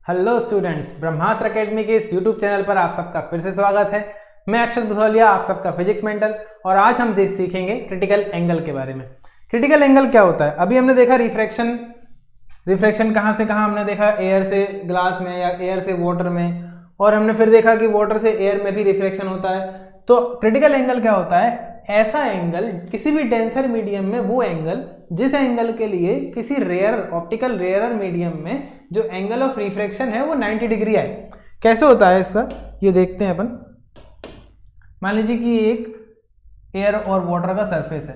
Hello students, ब्रह्मास्त्र academy के इस YouTube channel पर आप सबका फिर से स्वागत है। मैं अक्षत भुसौलिया, आप सबका फिजिक्स मेंटर, और आज हम सीखेंगे क्रिटिकल एंगल के बारे में। क्रिटिकल एंगल क्या होता है? अभी हमने देखा रिफ्रैक्शन कहाँ से कहाँ हमने देखा, एयर से ग्लास में या एयर से वाटर में, और हमने फिर देखा कि वाटर से एयर में भी रिफ्रैक्शन होता है। तो क्रिटिकल एंगल क्या होता है? ऐसा एंगल किसी भी डेंसर मीडियम में, वो एंगल जिस एंगल के लिए किसी ऑप्टिकल रेयर मीडियम में जो एंगल ऑफ रिफ्रैक्शन है वो 90 डिग्री आए। कैसे होता है इसका, ये देखते हैं अपन। मान लीजिए कि एक एयर और वाटर का सरफेस है,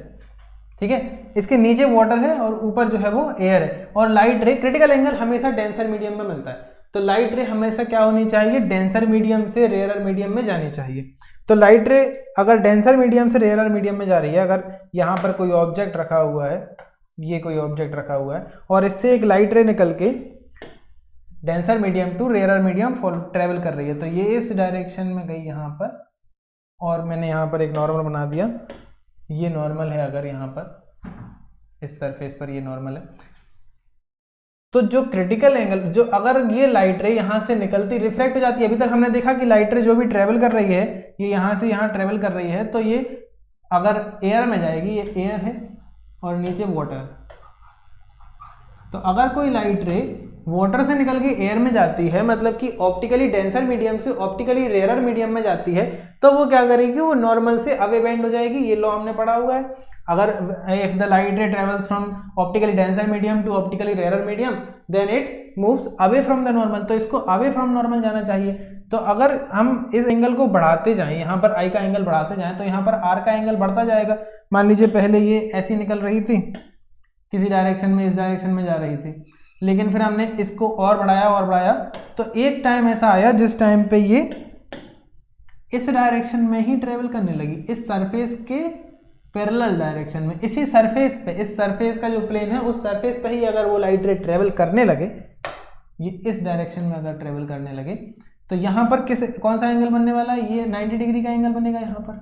ठीक है, इसके नीचे वाटर है और ऊपर जो है वो एयर है, और लाइट रे, क्रिटिकल एंगल हमेशा डेंसर मीडियम में मिलता है। तो लाइट रे हमेशा क्या होनी चाहिए? डेंसर मीडियम से रेयर मीडियम में जानी चाहिए। तो लाइट रे अगर डेंसर मीडियम से रेयर मीडियम में जा रही है, अगर यहाँ पर कोई ऑब्जेक्ट रखा हुआ है, ये कोई ऑब्जेक्ट रखा हुआ है, और इससे एक लाइट रे निकल के denser medium to rare medium travel कर रही है, तो ये इस डायरेक्शन में गई यहाँ पर, और मैंने यहाँ पर एक नॉर्मल बना दिया। ये नॉर्मल है, अगर यहाँ पर इस सरफेस पर ये नॉर्मल है, तो जो क्रिटिकल एंगल, जो अगर ये लाइट रे यहाँ से निकलती रिफ्रैक्ट हो जाती है, अभी तक हमने देखा कि लाइट रे जो भी ट्रेवल कर रही है, ये यहाँ से यहाँ ट्रेवल कर रही है, तो ये अगर एयर में जाएगी, ये एयर है और नीचे वाटर, तो अगर कोई लाइट रे वाटर से निकल के एयर में जाती है, मतलब कि ऑप्टिकली डेंसर मीडियम से ऑप्टिकली रेयर मीडियम में जाती है, तो वो क्या करेगी? वो नॉर्मल से अवे बेंड हो जाएगी। ये लॉ हमने पढ़ा हुआ है। अगर if the light ray travels from optically denser medium to optically rare medium, then it moves away from the normal, तो इसको अवे फ्रॉम नॉर्मल जाना चाहिए। तो अगर हम इस एंगल को बढ़ाते जाएं, यहाँ पर आई का एंगल बढ़ाते जाएं, तो यहाँ पर आर का एंगल बढ़ता जाएगा। मान लीजिए पहले ये ऐसी निकल रही थी, किसी डायरेक्शन में, इस डायरेक्शन में जा रही थी, लेकिन फिर हमने इसको और बढ़ाया, तो एक टाइम ऐसा आया जिस टाइम पे ये इस डायरेक्शन में ही ट्रेवल करने लगी, इस सरफेस के पैरेलल डायरेक्शन में। इसी सरफेस पे, इस सरफेस का जो प्लेन है, उस सरफेस पे ही अगर वो लाइट रे ट्रेवल करने लगे, ये इस डायरेक्शन में अगर ट्रेवल करने लगे, तो यहाँ पर कौन सा एंगल बनने वाला है? ये 90 डिग्री का एंगल बनेगा यहाँ पर,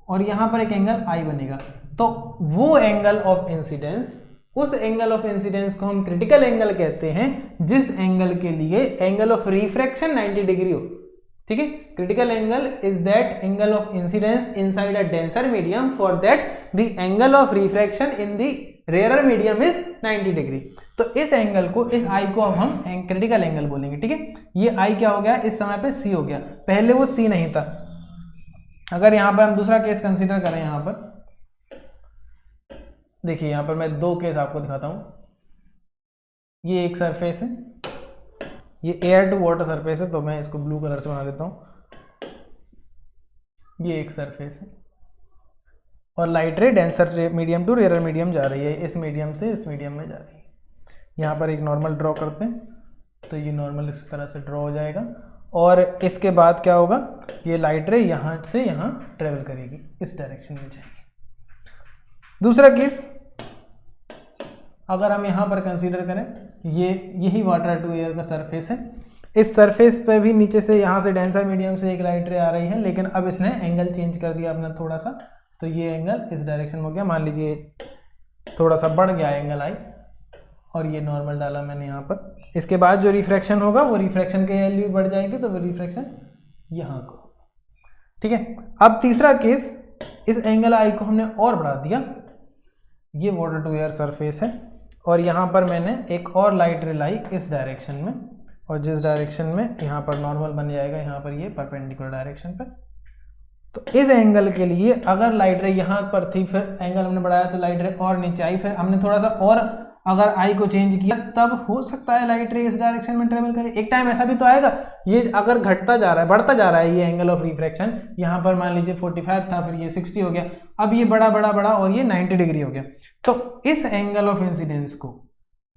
और यहाँ पर एक एंगल आई बनेगा। तो वो एंगल ऑफ इंसिडेंस, उस एंगल ऑफ इंसिडेंस को हम क्रिटिकल एंगल कहते हैं, जिस एंगल के लिए एंगल ऑफ रिफ्रैक्शन 90 डिग्री हो। ठीक है, critical angle is that angle of incidence inside a denser medium for that the angle of refraction in the rare medium is 90 degree. तो इस एंगल को, इस आई को हम क्रिटिकल एंगल बोलेंगे। ठीक है, ये आई क्या हो गया? इस समय पे सी हो गया, पहले वो सी नहीं था। अगर यहाँ पर हम दूसरा केस कंसिडर करें, यहाँ पर देखिए, यहाँ पर मैं दो केस आपको दिखाता हूँ। ये एक सरफेस है, ये एयर टू वाटर सरफेस है, तो मैं इसको ब्लू कलर से बना देता हूँ। ये एक सरफेस है और light ray denser medium to rare medium जा रही है, इस मीडियम से इस मीडियम में जा रही है। यहाँ पर एक नॉर्मल ड्रॉ करते हैं, तो ये नॉर्मल इस तरह से ड्रॉ हो जाएगा, और इसके बाद क्या होगा? ये लाइट रे यहाँ से यहाँ ट्रेवल करेगी, इस डायरेक्शन में जाएगी। दूसरा केस अगर हम यहाँ पर कंसीडर करें, यही वाटर टू एयर का सरफेस है, इस सरफेस पे भी नीचे से, यहाँ से डेंसर मीडियम से एक लाइट रे आ रही है, लेकिन अब इसने एंगल चेंज कर दिया अपना थोड़ा सा, तो ये एंगल इस डायरेक्शन में हो गया। मान लीजिए थोड़ा सा बढ़ गया एंगल आई, और ये नॉर्मल डाला मैंने यहाँ पर। इसके बाद जो रिफ्रैक्शन होगा, वो रिफ्रैक्शन की वैल्यू बढ़ जाएगी, तो वो रिफ्रैक्शन यहाँ को। ठीक है, अब तीसरा केस, इस एंगल आई को हमने और बढ़ा दिया, ये वाटर टू एयर सरफेस है, और यहाँ पर मैंने एक और लाइट रे लाई इस डायरेक्शन में, और जिस डायरेक्शन में यहाँ पर नॉर्मल बन जाएगा, यहाँ पर ये परपेंडिकुलर डायरेक्शन पे। तो इस एंगल के लिए अगर लाइट रे यहाँ पर थी, फिर एंगल हमने बढ़ाया तो लाइट रे और नीचे आई, फिर हमने थोड़ा सा और अगर आई को चेंज किया, तब हो सकता है लाइट रे इस डायरेक्शन में ट्रेवल करे। एक टाइम ऐसा भी तो आएगा, ये अगर घटता जा रहा है, बढ़ता जा रहा है, ये एंगल ऑफ रिफ्रैक्शन, यहाँ पर मान लीजिए 45 था, फिर ये 60 हो गया, अब ये बड़ा और ये 90 डिग्री हो गया। तो इस एंगल ऑफ इंसिडेंस को,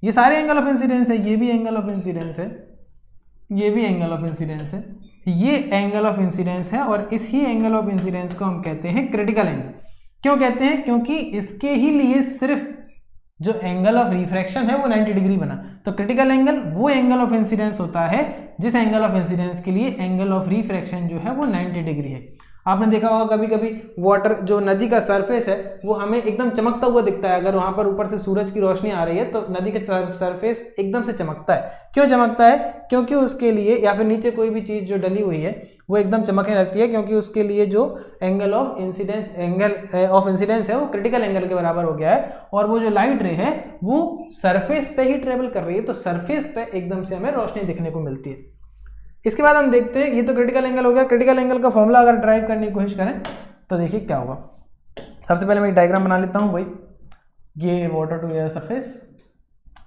ये सारे एंगल ऑफ इंसिडेंस है, ये भी एंगल ऑफ इंसिडेंस है, ये भी एंगल ऑफ इंसिडेंस है, ये एंगल ऑफ इंसिडेंस है, और इस ही एंगल ऑफ इंसिडेंस को हम कहते हैं क्रिटिकल एंगल। क्यों कहते हैं? क्योंकि इसके ही लिए सिर्फ जो एंगल ऑफ रिफ्रैक्शन है वो 90 डिग्री बना। तो क्रिटिकल एंगल वो एंगल ऑफ इंसिडेंस होता है जिस एंगल ऑफ इंसिडेंस के लिए एंगल ऑफ रिफ्रैक्शन जो है वो 90 डिग्री है। आपने देखा होगा कभी कभी वाटर जो नदी का सरफेस है वो हमें एकदम चमकता हुआ दिखता है। अगर वहां पर ऊपर से सूरज की रोशनी आ रही है तो नदी का सरफेस एकदम से चमकता है। क्यों चमकता है? क्योंकि उसके लिए, या फिर नीचे कोई भी चीज जो डली हुई है वो एकदम चमकने लगती है, क्योंकि उसके लिए जो एंगल ऑफ इंसिडेंस है वो क्रिटिकल एंगल के बराबर हो गया है, और वो जो लाइट रे है वो सरफेस पे ही ट्रेवल कर रही है, तो सरफेस पे एकदम से हमें रोशनी दिखने को मिलती है। इसके बाद हम देखते हैं, ये तो क्रिटिकल एंगल हो गया। क्रिटिकल एंगल का फॉर्मूला अगर ड्राइव करने की कोशिश करें तो देखिए क्या होगा। सबसे पहले मैं एक डायग्राम बना लेता हूँ भाई। ये वाटर टू एयर सरफेस,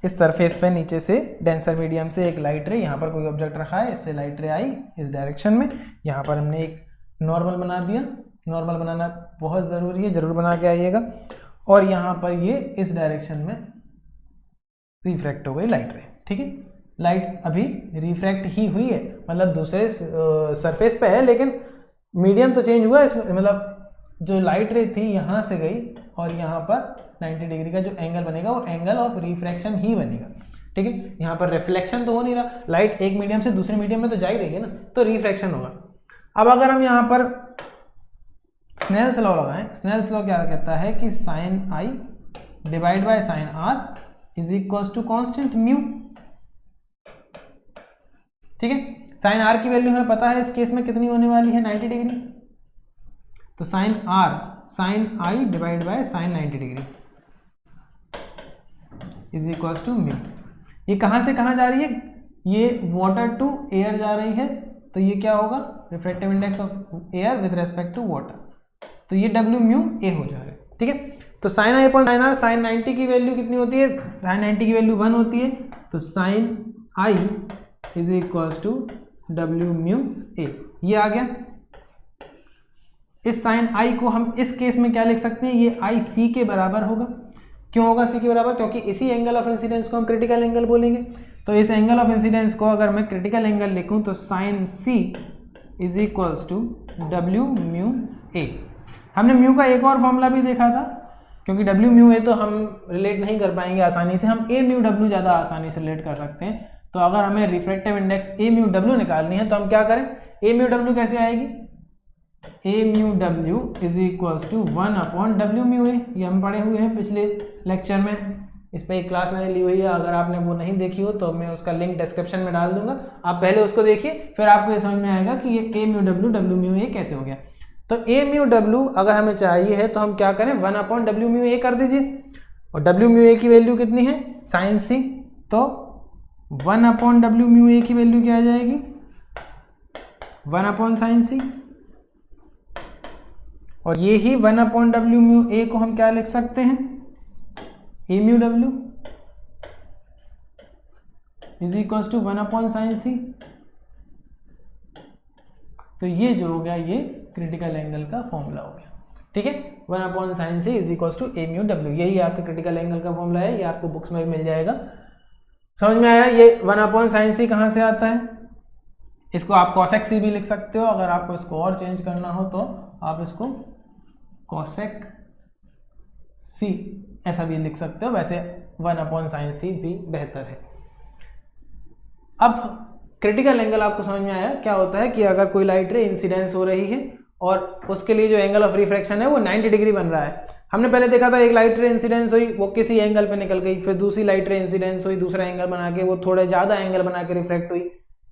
इस सरफेस पे नीचे से डेंसर मीडियम से एक लाइट रे, यहाँ पर कोई ऑब्जेक्ट रखा है, इससे लाइट रे आई इस डायरेक्शन में, यहाँ पर हमने एक नॉर्मल बना दिया। नॉर्मल बनाना बहुत ज़रूरी है, ज़रूर बना के आइएगा। और यहाँ पर ये इस डायरेक्शन में रिफ्रैक्ट हो गई लाइट रे। ठीक है, लाइट अभी रिफ्रैक्ट ही हुई है, मतलब दूसरे सरफेस पे है, लेकिन मीडियम तो चेंज हुआ इसमें, मतलब जो लाइट रे थी यहाँ से गई और यहाँ पर 90 डिग्री का जो एंगल बनेगा वो एंगल ऑफ रिफ्रैक्शन ही बनेगा। ठीक है, यहाँ पर रिफ्लेक्शन तो हो नहीं रहा, लाइट एक मीडियम से दूसरे मीडियम में तो जा ही रही है ना, तो रिफ्रैक्शन होगा। अब अगर हम यहाँ पर स्नेल्स लॉ लगाएं, स्नेल्स लॉ क्या कहता है कि sine i divide by sine r is equal to constant mu. ठीक है, साइन आर की वैल्यू हमें पता है इस केस में कितनी होने वाली है, 90 डिग्री। तो sine r sine i divide by sine 90 degree is equal to mu. ये कहाँ से कहाँ जा रही है? ये वाटर टू एयर जा रही है, तो ये क्या होगा, refractive index of air with respect to water, तो ये डब्ल्यू म्यू ए हो जा रहा है। ठीक है, तो sine i upon sine r, sine 90 की वैल्यू कितनी होती है, साइन 90 की वैल्यू 1 होती है, तो sine I is equal to W mu A, ये आ गया। इस साइन आई को हम इस केस में क्या लिख सकते हैं, ये आई सी के बराबर होगा। क्यों होगा सी के बराबर? क्योंकि इसी एंगल ऑफ इंसिडेंस को हम क्रिटिकल एंगल बोलेंगे। तो इस एंगल ऑफ इंसिडेंस को अगर मैं क्रिटिकल एंगल लिखूं तो sine C is equals to W mu A. हमने म्यू का एक और फॉर्मूला भी देखा था, क्योंकि डब्ल्यू म्यू ए तो हम रिलेट नहीं कर पाएंगे आसानी से, हम ए म्यू डब्ल्यू ज़्यादा आसानी से रिलेट कर सकते हैं। तो अगर हमें रिफ्रैक्टिव इंडेक्स ए म्यू डब्ल्यू निकालनी है तो हम क्या करें, ए म्यू डब्ल्यू कैसे आएगी, A mu W is equals to 1 upon W mu A. ये हम पढ़े हुए हैं पिछले लेक्चर में, इस पर एक क्लास मैंने ली हुई है, अगर आपने वो नहीं देखी हो तो मैं उसका लिंक डिस्क्रिप्शन में डाल दूंगा, आप पहले उसको देखिए, फिर आपको ये समझ में आएगा कि ये ए म्यू डब्ल्यू डब्ल्यू म्यू ए कैसे हो गया। तो ए म्यू डब्ल्यू अगर हमें चाहिए है तो हम क्या करें, 1 अपॉन डब्ल्यू म्यू ए कर दीजिए, और डब्ल्यू म्यू ए की वैल्यू कितनी है, साइन सी, तो 1 अपॉन डब्ल्यू म्यू ए की वैल्यू क्या आ जाएगी, 1 अपॉन साइन सी, और ये ही 1 अपॉन डब्ल्यू म्यू ए को हम क्या लिख सकते हैं, A mu W is equal to 1 upon sine C. तो ये जो हो गया ये क्रिटिकल एंगल का फॉर्मूला हो गया। ठीक है, 1 upon sine C is equal to A mu W, यही आपके क्रिटिकल एंगल का फॉर्मूला है, ये आपको बुक्स में भी मिल जाएगा। समझ में आया? ये 1 अपॉन साइन सी कहाँ से आता है, इसको आप कॉसेक सी भी लिख सकते हो, अगर आपको इसको और चेंज करना हो तो आप इसको कॉसेक सी ऐसा भी लिख सकते हो, वैसे 1 अपॉन साइन सी भी बेहतर है। अब क्रिटिकल एंगल आपको समझ में आया क्या होता है कि अगर कोई लाइट रे इंसिडेंस हो रही है और उसके लिए जो एंगल ऑफ रिफ्रैक्शन है वो 90 डिग्री बन रहा है। हमने पहले देखा था एक लाइट रे इंसिडेंस हुई, वो किसी एंगल पे निकल गई, फिर दूसरी लाइट रे इंसिडेंस हुई, दूसरा एंगल बना के वो थोड़े ज़्यादा एंगल बना के रिफ्रैक्ट हुई,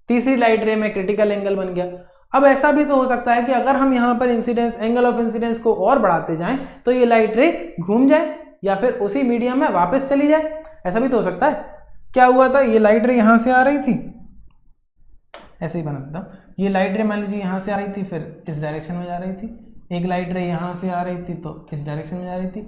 तीसरी लाइट रे में क्रिटिकल एंगल बन गया। अब ऐसा भी तो हो सकता है कि अगर हम यहाँ पर इंसिडेंस एंगल ऑफ इंसिडेंस को और बढ़ाते जाएं तो ये लाइट रे घूम जाए या फिर उसी मीडियम में वापस चली जाए, ऐसा भी तो हो सकता है। क्या हुआ था, ये लाइट रे यहाँ से आ रही थी, ऐसे ही बना देता हूँ, ये लाइट रे मान लीजिए यहाँ से आ रही थी, फिर इस डायरेक्शन में जा रही थी, एक लाइट रे यहाँ से आ रही थी तो इस डायरेक्शन में जा रही थी,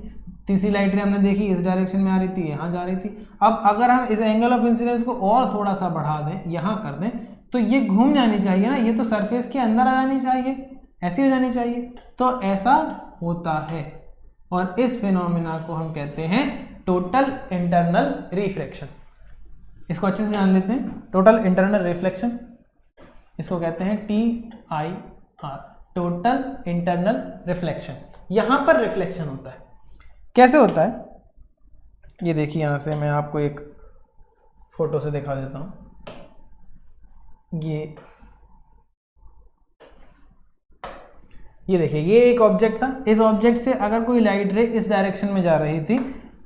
तीसरी लाइट रे हमने देखी इस डायरेक्शन में आ रही थी, यहाँ जा रही थी। अब अगर हम इस एंगल ऑफ इंसिडेंस को और थोड़ा सा बढ़ा दें, यहाँ कर दें, तो ये घूम जानी चाहिए ना, ये तो सरफेस के अंदर आ जानी चाहिए, ऐसी हो जानी चाहिए, तो ऐसा होता है। और इस फिनोमिना को हम कहते हैं टोटल इंटरनल रिफ्लेक्शन। इसको अच्छे से जान लेते हैं, टोटल इंटरनल रिफ्लेक्शन, इसको कहते हैं TIR, टोटल इंटरनल रिफ्लेक्शन। यहां पर रिफ्लेक्शन होता है, कैसे होता है ये देखिए, यहां से मैं आपको एक फोटो से दिखा देता हूं। ये देखिए ये एक ऑब्जेक्ट था, इस ऑब्जेक्ट से अगर कोई लाइट रे इस डायरेक्शन में जा रही थी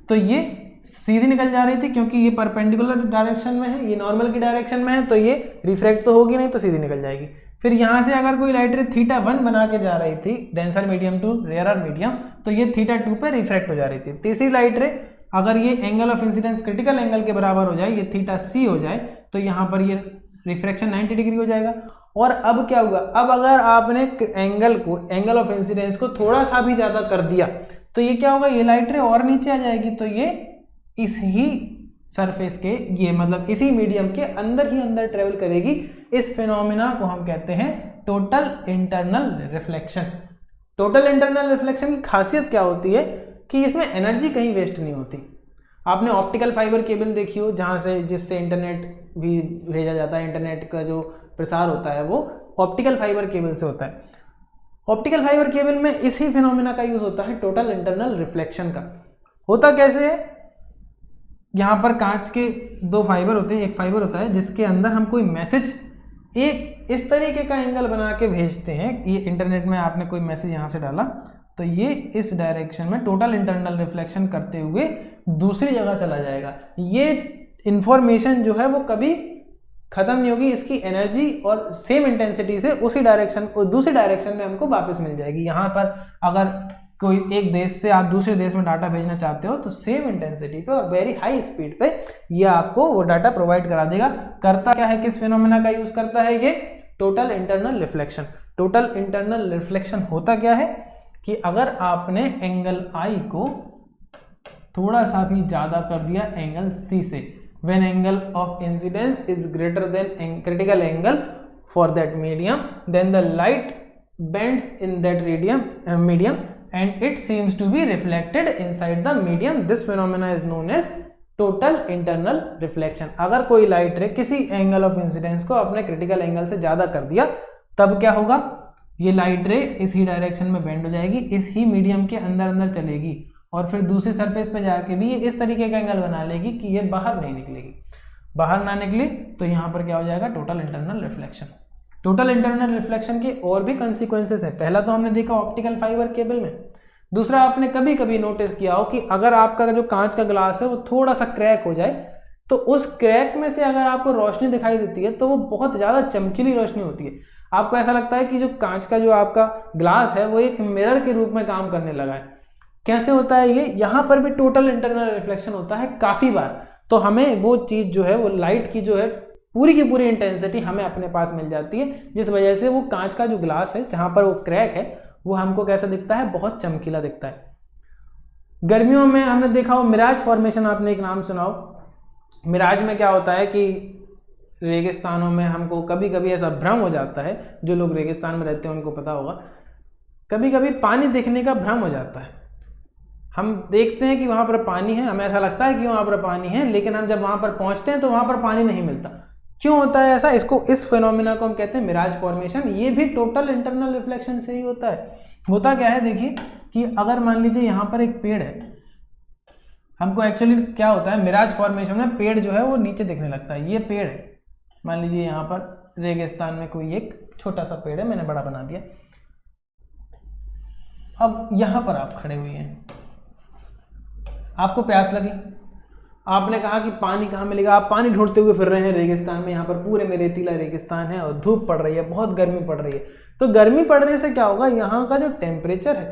तो ये सीधी निकल जा रही थी, क्योंकि ये परपेंडिकुलर डायरेक्शन में है, ये नॉर्मल की डायरेक्शन में है, तो ये रिफ्रैक्ट तो होगी नहीं, तो सीधी निकल जाएगी। फिर यहाँ से अगर कोई लाइट रे θ1 बना के जा रही थी denser medium to rarer medium, तो ये θ2 पे रिफ्रैक्ट हो जा रही थी। तीसरी लाइट रे अगर ये angle of incidence critical angle के बराबर हो जाए, ये θc हो जाए, तो यहाँ पर ये रिफ्रैक्शन 90 डिग्री हो जाएगा। और अब क्या होगा, अब अगर आपने एंगल को, एंगल ऑफ इंसिडेंस को थोड़ा सा भी ज्यादा कर दिया तो ये क्या होगा, ये लाइट रे और नीचे आ जाएगी, तो ये इस ही सरफेस के, ये मतलब इसी मीडियम के अंदर ही अंदर ट्रेवल करेगी। इस फिनोमिना को हम कहते हैं total internal reflection. Total internal reflection की खासियत क्या होती है कि इसमें एनर्जी कहीं वेस्ट नहीं होती। आपने ऑप्टिकल फाइबर केबल देखी हो, जहाँ से जिससे इंटरनेट भी भेजा जाता है, इंटरनेट का जो प्रसार होता है वो ऑप्टिकल फाइबर केबल से होता है। ऑप्टिकल फाइबर केबल में इसी फिनोमिना का यूज होता है, टोटल इंटरनल रिफ्लेक्शन का। होता कैसे है, यहाँ पर कांच के दो फाइबर होते हैं, एक फाइबर होता है जिसके अंदर हम कोई मैसेज एक इस तरीके का एंगल बना के भेजते हैं। ये इंटरनेट में आपने कोई मैसेज यहाँ से डाला तो ये इस डायरेक्शन में टोटल इंटरनल रिफ्लेक्शन करते हुए दूसरी जगह चला जाएगा। ये इंफॉर्मेशन जो है वो कभी खत्म नहीं होगी, इसकी एनर्जी और सेम इंटेंसिटी से उसी डायरेक्शन और दूसरी डायरेक्शन में हमको वापस मिल जाएगी। यहाँ पर अगर कोई एक देश से आप दूसरे देश में डाटा भेजना चाहते हो तो सेम इंटेंसिटी पे और वेरी हाई स्पीड पे ये आपको वो डाटा प्रोवाइड करा देगा। करता क्या है, किस फिनोमेना का यूज करता है, ये total internal reflection. Total internal reflection होता क्या है कि अगर आपने एंगल आई को थोड़ा सा भी ज्यादा कर दिया एंगल सी से, when angle of incidence is greater than critical angle for that medium, then the light bends in that medium and it seems to be reflected inside the medium. This phenomena is known as total internal reflection. अगर कोई light रे किसी angle of incidence को अपने critical angle से ज्यादा कर दिया तब क्या होगा, ये लाइट रे इस ही डायरेक्शन में बेंड हो जाएगी, इस ही मीडियम के अंदर अंदर चलेगी और फिर दूसरी सरफेस पे जाके भी ये इस तरीके का एंगल बना लेगी कि ये बाहर नहीं निकलेगी। बाहर ना निकली तो यहाँ पर क्या हो जाएगा, total internal reflection. Total internal reflection के और भी कंसिक्वेंसेस हैं। पहला तो हमने देखा ऑप्टिकल फाइबर केबल में। दूसरा, आपने कभी कभी नोटिस किया हो कि अगर आपका जो कांच का ग्लास है वो थोड़ा सा क्रैक हो जाए तो उस क्रैक में से अगर आपको रोशनी दिखाई देती है तो वो बहुत ज्यादा चमकीली रोशनी होती है। आपको ऐसा लगता है कि जो कांच का जो आपका ग्लास है वो एक मिरर के रूप में काम करने लगा है। कैसे होता है ये, यहाँ पर भी टोटल इंटरनल रिफ्लेक्शन होता है काफी बार। तो हमें वो चीज जो है, वो लाइट की जो है पूरी की पूरी इंटेंसिटी हमें अपने पास मिल जाती है, जिस वजह से वो कांच का जो ग्लास है जहां पर वो क्रैक है वो हमको कैसा दिखता है, बहुत चमकीला दिखता है। गर्मियों में हमने देखा हो मिराज फॉर्मेशन, आपने एक नाम सुना हो। मिराज में क्या होता है कि रेगिस्तानों में हमको कभी कभी ऐसा भ्रम हो जाता है, जो लोग रेगिस्तान में रहते हैं उनको पता होगा, कभी कभी पानी दिखने का भ्रम हो जाता है। हम देखते हैं कि वहां पर पानी है, हमें ऐसा लगता है कि वहां पर पानी है, लेकिन हम जब वहां पर पहुंचते हैं तो वहां पर पानी नहीं मिलता। क्यों होता है ऐसा, इस फेनोमेना को हम कहते हैं मिराज फॉर्मेशन। ये भी टोटल इंटरनल रिफ्लेक्शन से ही होता है। होता क्या है, देखिए कि अगर मान लीजिए यहाँ पर एक पेड़ है, हमको एक्चुअली क्या होता है मिराज फॉर्मेशन में पेड़ जो है वो नीचे दिखने लगता है। ये पेड़ है, मान लीजिए यहाँ पर रेगिस्तान में कोई एक छोटा सा पेड़ है, मैंने बड़ा बना दिया। अब यहाँ पर आप खड़े हुए हैं, आपको प्यास लगी, आपने कहा कि पानी कहाँ मिलेगा। आप पानी ढूंढते हुए फिर रहे हैं रेगिस्तान में, यहाँ पर पूरे में रेतीला रेगिस्तान है और धूप पड़ रही है, बहुत गर्मी पड़ रही है। तो गर्मी पड़ने से क्या होगा, यहाँ का जो टेम्परेचर है,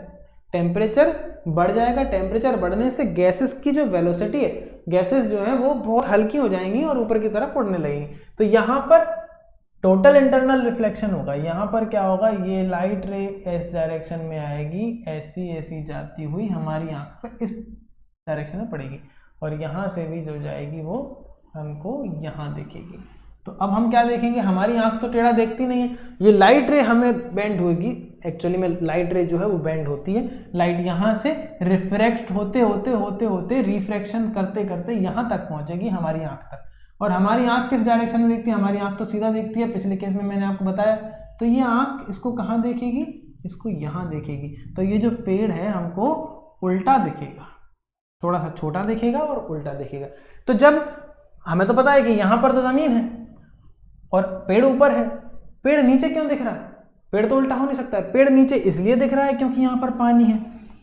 टेम्परेचर बढ़ जाएगा। टेम्परेचर बढ़ने से गैसेस की जो वेलोसिटी है, गैसेस जो है वो बहुत हल्की हो जाएंगी और ऊपर की तरफ उड़ने लगेंगी। तो यहाँ पर टोटल इंटरनल रिफ्लेक्शन होगा। यहाँ पर क्या होगा, ये लाइट रे इस डायरेक्शन में आएगी, ऐसी ऐसी जाती हुई हमारी आंख पर इस डायरेक्शन में पड़ेगी और यहाँ से भी जो जाएगी वो हमको यहाँ दिखेगी। तो अब हम क्या देखेंगे, हमारी आंख तो टेढ़ा देखती नहीं है, ये लाइट रे हमें बेंड होगी। एक्चुअली में लाइट रे जो है वो बेंड होती है। लाइट यहाँ से रिफ्रैक्ट होते होते होते होते रिफ्रैक्शन करते करते यहाँ तक पहुँचेगी हमारी आंख तक। और हमारी आंख किस डायरेक्शन में देखती है, हमारी आंख तो सीधा देखती है, पिछले केस में मैंने आपको बताया। तो ये आंख इसको कहाँ देखेगी, इसको यहाँ देखेगी। तो ये जो पेड़ है हमको उल्टा दिखेगा, थोड़ा सा छोटा दिखेगा और उल्टा दिखेगा। तो जब हमें तो पता है कि यहाँ पर तो जमीन है और पेड़ ऊपर है, पेड़ नीचे क्यों दिख रहा है, पेड़ तो उल्टा हो नहीं सकता है, पेड़ नीचे इसलिए दिख रहा है क्योंकि यहाँ पर पानी है,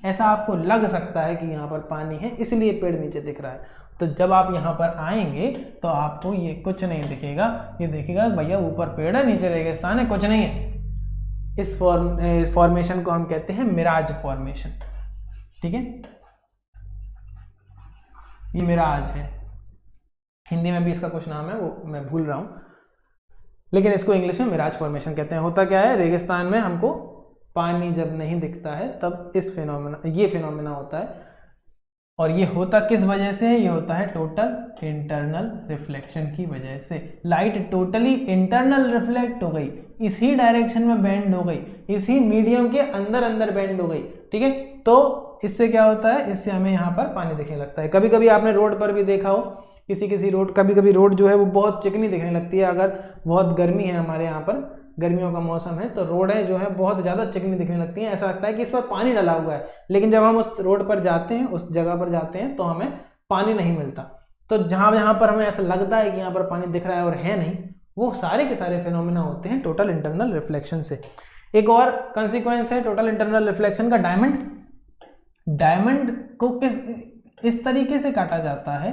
ऐसा आपको लग सकता है कि यहाँ पर पानी है इसलिए पेड़ नीचे दिख रहा है। तो जब आप यहाँ पर आएंगे तो आपको ये कुछ नहीं दिखेगा, ये दिखेगा भैया ऊपर पेड़ है नीचे रेगिस्तान है, कुछ नहीं है। इस फॉर्मेशन को हम कहते हैं मिराज फॉर्मेशन, ठीक है, ये मिराज है। हिंदी में भी इसका कुछ नाम है वो मैं भूल रहा हूं, लेकिन इसको इंग्लिश में मिराज फॉर्मेशन कहते हैं। होता क्या है, रेगिस्तान में हमको पानी जब नहीं दिखता है तब ये फिनोमेना होता है। और ये होता किस वजह से है, ये होता है टोटल इंटरनल रिफ्लेक्शन की वजह से। लाइट टोटली इंटरनल रिफ्लेक्ट हो गई, इसी डायरेक्शन में बेंड हो गई, इसी मीडियम के अंदर अंदर बेंड हो गई, ठीक है। तो इससे क्या होता है, इससे हमें यहाँ पर पानी दिखने लगता है। कभी कभी आपने रोड पर भी देखा हो, किसी रोड, कभी कभी रोड जो है वो बहुत चिकनी दिखने लगती है। अगर बहुत गर्मी है, हमारे यहाँ पर गर्मियों का मौसम है, तो रोडें जो है बहुत ज़्यादा चिकनी दिखने लगती हैं, ऐसा लगता है कि इस पर पानी डाला हुआ है। लेकिन जब हम उस रोड पर जाते हैं, उस जगह पर जाते हैं, तो हमें पानी नहीं मिलता। तो जहाँ पर हमें ऐसा लगता है कि यहाँ पर पानी दिख रहा है और है नहीं, वो सारे के सारे फिनोमेना होते हैं टोटल इंटरनल रिफ्लेक्शन से। एक और कंसिक्वेंस है टोटल इंटरनल रिफ्लेक्शन का, डायमंड को इस तरीके से काटा जाता है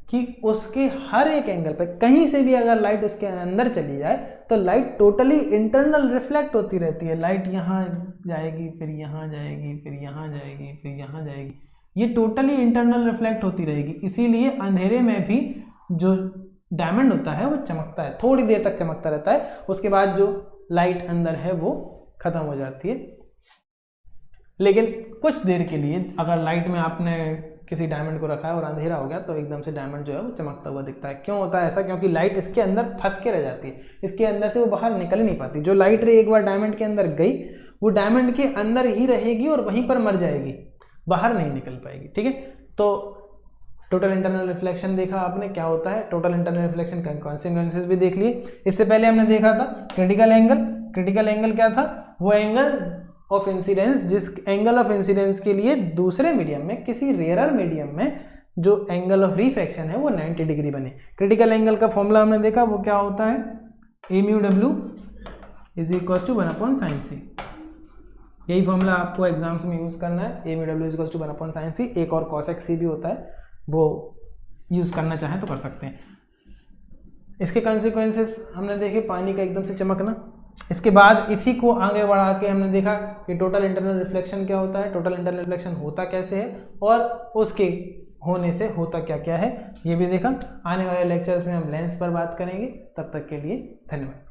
कि उसके हर एक एंगल पे कहीं से भी अगर लाइट उसके अंदर चली जाए तो लाइट टोटली इंटरनल रिफ्लेक्ट होती रहती है। लाइट यहाँ जाएगी, फिर यहाँ जाएगी, फिर यहाँ जाएगी, फिर यहाँ जाएगी, ये टोटली इंटरनल रिफ्लेक्ट होती रहेगी। इसीलिए अंधेरे में भी जो डायमंड होता है वो चमकता है, थोड़ी देर तक चमकता रहता है, उसके बाद जो लाइट अंदर है वो खत्म हो जाती है। लेकिन कुछ देर के लिए अगर लाइट में आपने किसी डायमंड को रखा है और अंधेरा हो गया तो एकदम से डायमंड जो है वो चमकता हुआ दिखता है। क्यों होता है ऐसा? क्योंकि लाइट इसके अंदर फंस के रह जाती है, इसके अंदर से वो बाहर निकल नहीं पाती। जो लाइट रे एक बार डायमंड के अंदर गई वो डायमंड के अंदर ही रहेगी और वहीं पर मर जाएगी, बाहर नहीं निकल पाएगी, ठीक है। तो टोटल इंटरनल रिफ्लेक्शन देखा आपने क्या होता है, टोटल इंटरनल रिफ्लेक्शन का कॉन्सिक्वेंसेस भी देख लिए। इससे पहले हमने देखा था क्रिटिकल एंगल। क्रिटिकल एंगल क्या था? वो एंगल ऑफ इंसिडेंस, जिस एंगल ऑफ इंसिडेंस के लिए दूसरे मीडियम में, किसी रेयरर मीडियम में जो एंगल ऑफ रिफ्रैक्शन है वो 90 डिग्री बने। क्रिटिकल एंगल का फॉर्मूला हमने देखा, वो क्या होता है, A mu W is equal to 1/sin c। यही फॉर्मूला आपको एग्जाम्स में यूज करना है, A mu W is equal to 1/sin c। एक और cosec c भी होता है, वो यूज करना चाहें तो कर सकते हैं। इसके कॉन्सिक्वेंसेस हमने देखे, पानी का एकदम से चमकना। इसके बाद इसी को आगे बढ़ा के हमने देखा कि टोटल इंटरनल रिफ्लेक्शन क्या होता है, टोटल इंटरनल रिफ्लेक्शन होता कैसे है और उसके होने से होता क्या क्या है, ये भी देखा। आने वाले लेक्चर्स में हम लेंस पर बात करेंगे। तब तक के लिए धन्यवाद।